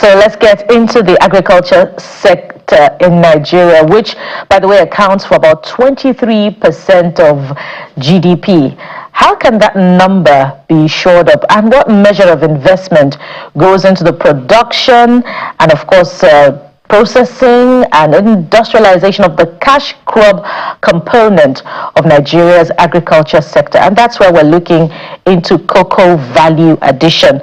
So let's get into the agriculture sector in Nigeria, which, by the way, accounts for about 23% of GDP. How can that number be shored up, and what measure of investment goes into the production and, of course, processing and industrialization of the cash crop component of Nigeria's agriculture sector? And that's where we're looking into cocoa value addition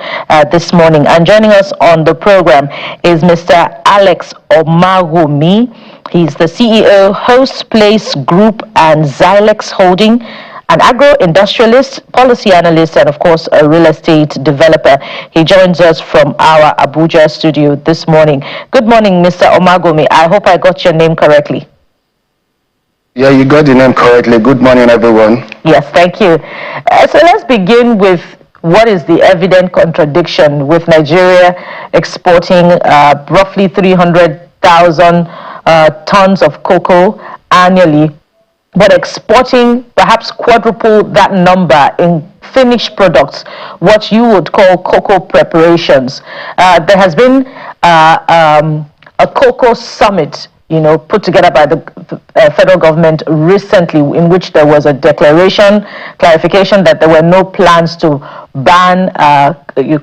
this morning. And joining us on the program is Mr. Alex Omagumi. He's the CEO, Host Place Group and Xilex Holding, an agro-industrialist, policy analyst, and of course a real estate developer. He joins us from our Abuja studio this morning. Good morning, Mr. Omagumi. I hope I got your name correctly. Yeah, you got the name correctly. Good morning, everyone. Yes, thank you. So let's begin with what is the evident contradiction with Nigeria exporting roughly 300,000 tons of cocoa annually, but exporting perhaps quadruple that number in finished products, what you would call cocoa preparations. There has been a cocoa summit, put together by the federal government recently, in which there was a clarification that there were no plans to ban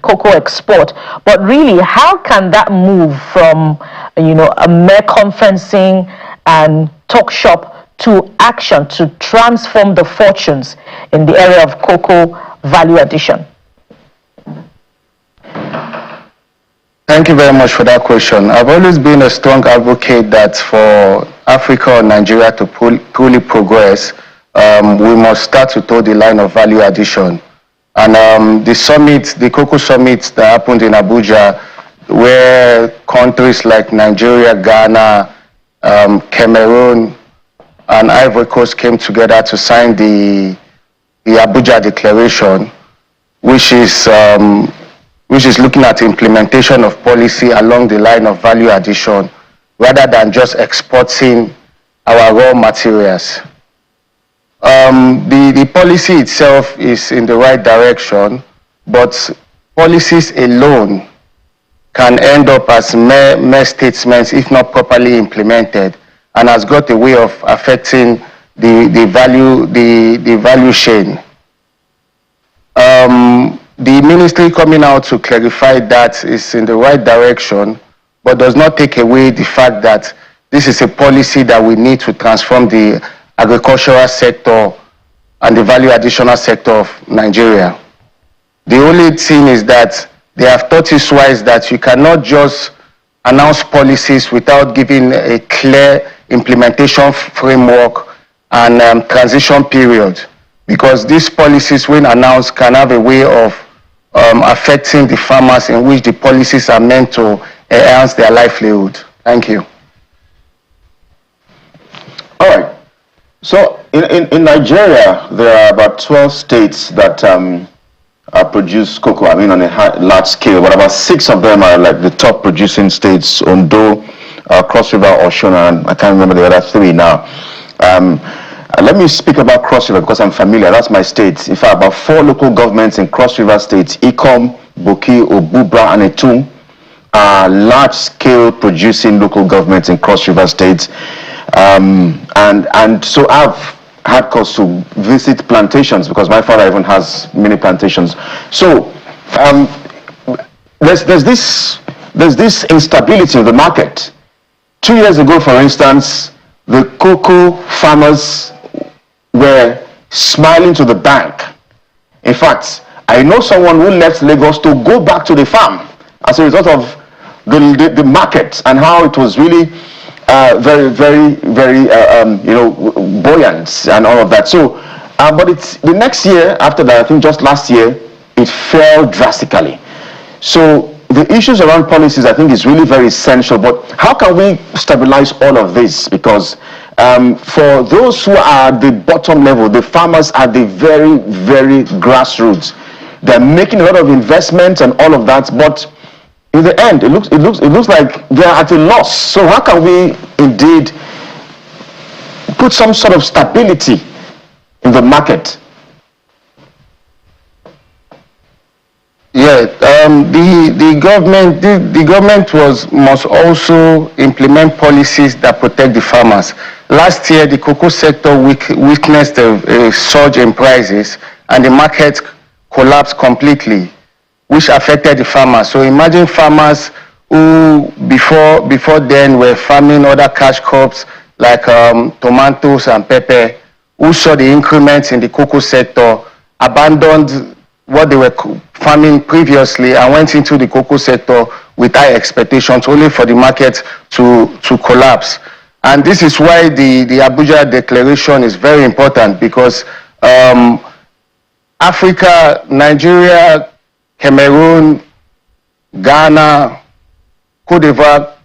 cocoa export. But really, how can that move from, a mere conferencing and talk shop to action to transform the fortunes in the area of cocoa value addition? Thank you very much for that question. I've always been a strong advocate that for Africa or Nigeria to truly progress, we must start to toe the line of value addition. And the cocoa summit that happened in Abuja, where countries like Nigeria, Ghana, Cameroon, and Ivory Coast came together to sign the Abuja Declaration, which is looking at implementation of policy along the line of value addition, rather than just exporting our raw materials. The policy itself is in the right direction, but policies alone can end up as mere statements if not properly implemented, and has got a way of affecting the value chain. The ministry coming out to clarify that is in the right direction, but does not take away the fact that this is a policy that we need to transform the agricultural sector and the value additional sector of Nigeria. The only thing is that they have taught us wise that you cannot just announce policies without giving a clear implementation framework and transition period, because these policies, when announced, can have a way of affecting the farmers in which the policies are meant to enhance their livelihood. Thank you. All right. So in Nigeria, there are about 12 states that produce cocoa, on a large scale, but about 6 of them are like the top producing states: Ondo, Cross River, Osun, and I can't remember the other 3 now. Let me speak about Cross River because I'm familiar. That's my state. In fact, about 4 local governments in Cross River State, Ikom, Boki, Obubra, and Etum, are large-scale producing local governments in Cross River State. And so I've had cause to visit plantations because my father even has many plantations. So there's this instability in the market. 2 years ago, for instance, the cocoa farmers were smiling to the bank. In fact, I know someone who left Lagos to go back to the farm as a result of the market and how it was really very, very, very, buoyant and all of that. So, but it's the next year after that, I think just last year, it fell drastically. So the issues around policies, I think, is really very essential. But how can we stabilize all of this? Because for those who are at the bottom level, the farmers at the very, very grassroots, they're making a lot of investments and all of that, but in the end, it looks like they're at a loss. So how can we indeed put some sort of stability in the market? Yeah, the government must also implement policies that protect the farmers. Last year, the cocoa sector witnessed a surge in prices, and the market collapsed completely, which affected the farmers. So imagine farmers who before then were farming other cash crops like tomatoes and pepper, who saw the increments in the cocoa sector, abandoned what they were farming previously and went into the cocoa sector with high expectations, only for the market to collapse. And this is why the Abuja Declaration is very important, because Africa, Nigeria, Cameroon, Ghana, Cote d'Ivoire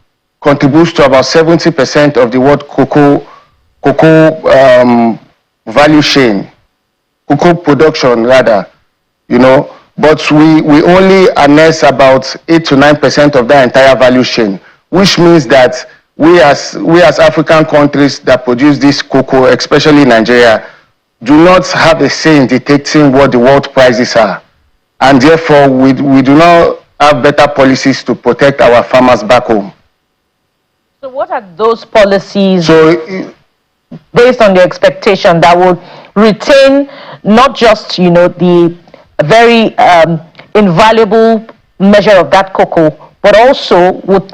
contributes to about 70% of the world cocoa value chain, cocoa production rather, but we only harness about 8 to 9% of that entire value chain, which means that we as African countries that produce this cocoa, especially Nigeria, do not have a say in dictating what the world prices are. And therefore, we do not have better policies to protect our farmers back home. So what are those policies, based on the expectation, that would retain not just, the very invaluable measure of that cocoa, but also would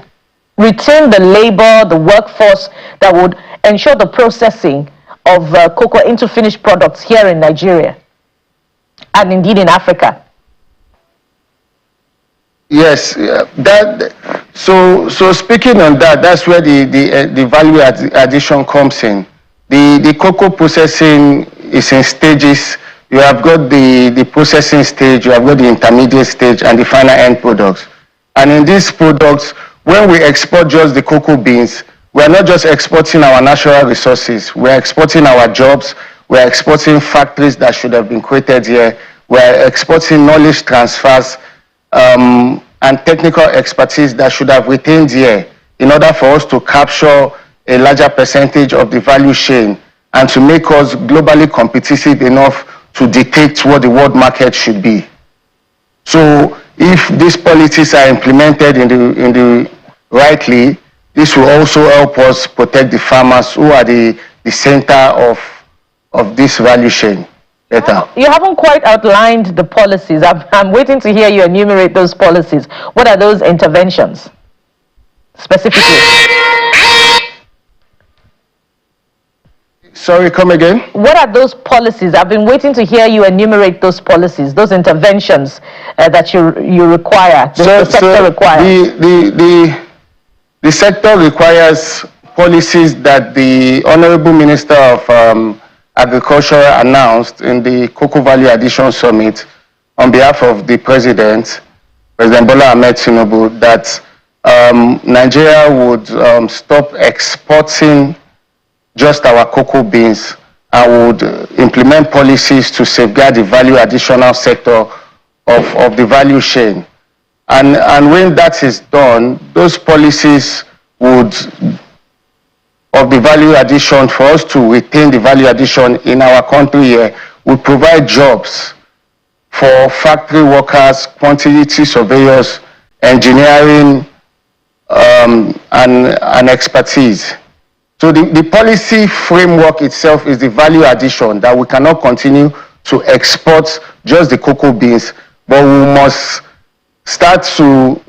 retain the labor, the workforce that would ensure the processing of cocoa into finished products here in Nigeria and indeed in Africa? Yes, so speaking on that, that's where the value addition comes in. The cocoa processing is in stages. You have got the processing stage, you have got the intermediate stage, and the final end products. And in these products, when we export just the cocoa beans, we're not just exporting our natural resources, we're exporting our jobs, we're exporting factories that should have been created here, we're exporting knowledge transfers, and technical expertise that should have retained here in order for us to capture a larger percentage of the value chain and to make us globally competitive enough to dictate what the world market should be. So if these policies are implemented in the rightly, this will also help us protect the farmers who are the center of this value chain. You haven't quite outlined the policies. I'm waiting to hear you enumerate those policies. What are those interventions specifically? Sorry, come again? What are those policies? I've been waiting to hear you enumerate those policies, those interventions that you require, the sector requires. The sector requires policies that the Honorable Minister of Agriculture announced in the Cocoa Value Addition Summit on behalf of the President Bola Ahmed Tinubu, that Nigeria would stop exporting just our cocoa beans and would implement policies to safeguard the value additional sector of the value chain. And when that is done, those policies would, of the value addition, for us to retain the value addition in our country here, would provide jobs for factory workers, quantity surveyors, engineering, and expertise. So the policy framework itself is the value addition, that we cannot continue to export just the cocoa beans, but we must start to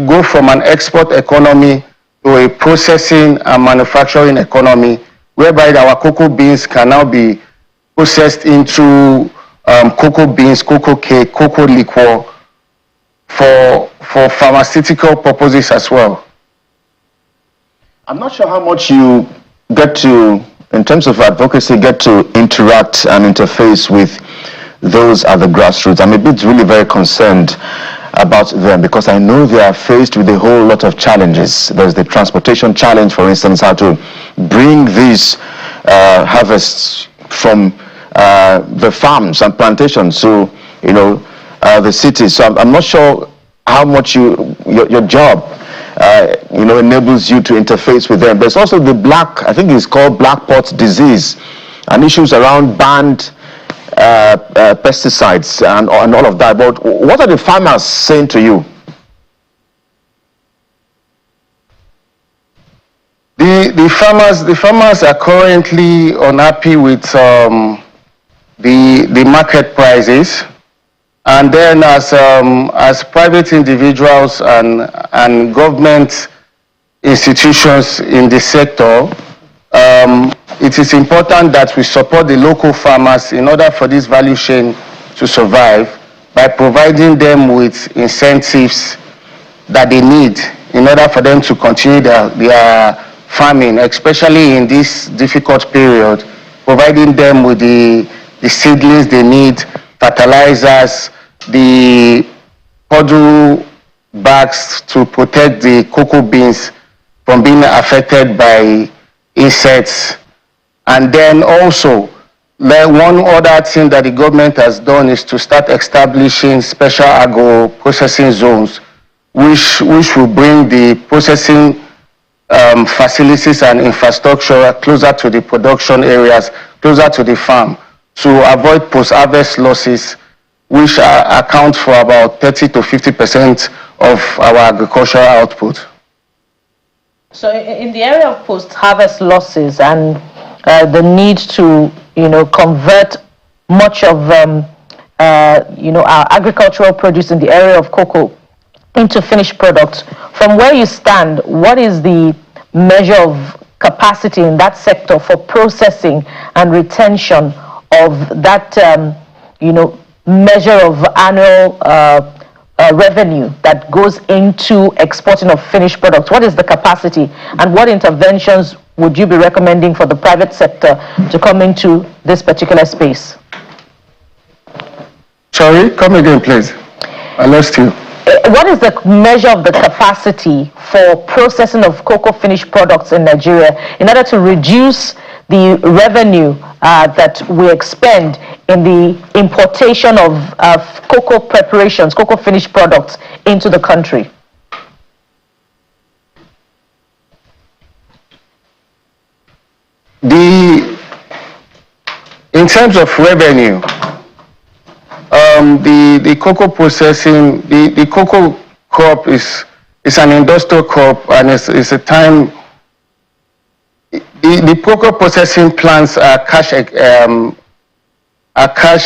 go from an export economy to a processing and manufacturing economy, whereby our cocoa beans can now be processed into cocoa beans, cocoa cake, cocoa liquor for pharmaceutical purposes as well. I'm not sure how much you get to, in terms of advocacy, get to interact and interface with those at the grassroots. I'm a bit really very concerned about them, because I know they are faced with a whole lot of challenges. There's the transportation challenge, for instance, how to bring these harvests from the farms and plantations to, the cities. So I'm not sure how much your job enables you to interface with them. There's also the I think it's called black pot disease, and issues around banned pesticides and all of that. But what are the farmers saying to you? The farmers are currently unhappy with the market prices, and then as private individuals and government institutions in the sector, it is important that we support the local farmers in order for this value chain to survive by providing them with incentives that they need in order for them to continue their farming, especially in this difficult period, providing them with the seedlings they need, fertilizers, the puddle bags to protect the cocoa beans from being affected by insects. And then also, one other thing that the government has done is to start establishing special agro processing zones, which will bring the processing facilities and infrastructure closer to the production areas, closer to the farm, to avoid post-harvest losses, which account for about 30 to 50% of our agricultural output. So in the area of post-harvest losses and the need to, convert much of, our agricultural produce in the area of cocoa into finished products, from where you stand, what is the measure of capacity in that sector for processing and retention of that, measure of annual revenue that goes into exporting of finished products? What is the capacity, and what interventions would you be recommending for the private sector to come into this particular space? Sorry, come again, please. I lost you. What is the measure of the capacity for processing of cocoa finished products in Nigeria in order to reduce the revenue that we expend in the importation of cocoa preparations, cocoa finished products into the country? In terms of revenue, the cocoa processing, the cocoa crop is an industrial crop, and it's a time. The cocoa processing plants are cash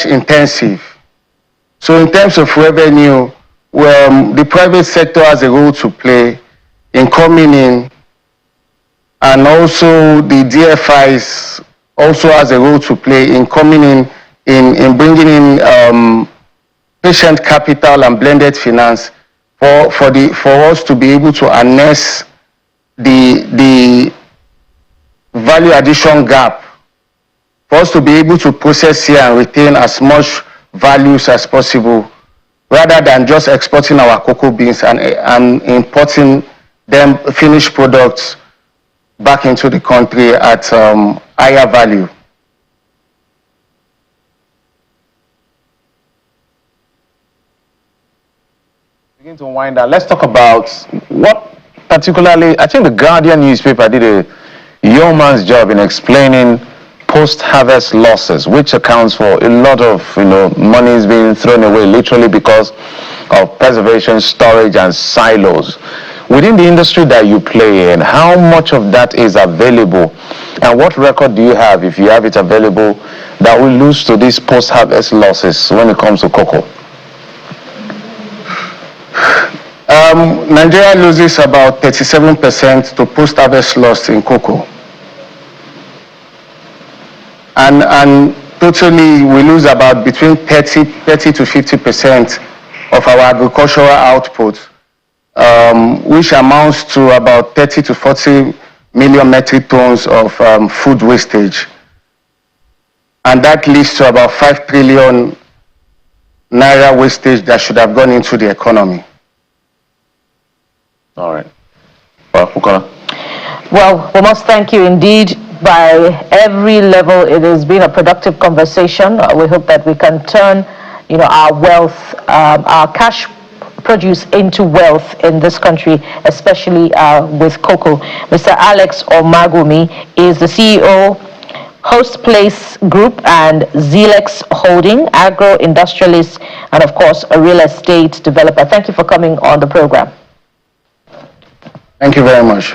intensive. So in terms of revenue, the private sector has a role to play in coming in, and also the DFIs also has a role to play in coming in bringing in patient capital and blended finance for us to be able to harness the value addition gap, for us to be able to process here and retain as much values as possible, rather than just exporting our cocoa beans and importing them finished products back into the country at higher value. Begin to wind down. Let's talk about what particularly, I think the Guardian newspaper did a yeoman's job in explaining post-harvest losses, which accounts for a lot of monies being thrown away literally because of preservation, storage, and silos. Within the industry that you play in, how much of that is available, and what record do you have, if you have it available, that will lose to these post-harvest losses when it comes to cocoa? Nigeria loses about 37% to post-harvest loss in cocoa. And totally we lose about between 30 to 50% of our agricultural output, which amounts to about 30 to 40 million metric tons of food wastage. And that leads to about 5 trillion naira wastage that should have gone into the economy. All right. Well, Bukola. Well, we must thank you indeed. By every level, it has been a productive conversation. We hope that we can turn, our wealth, our cash produce into wealth in this country, especially with cocoa. Mr. Alex Omagumi is the CEO Host Place Group and Zelex Holding, Agro, Industrialist, and of course, a real estate developer. Thank you for coming on the program. Thank you very much.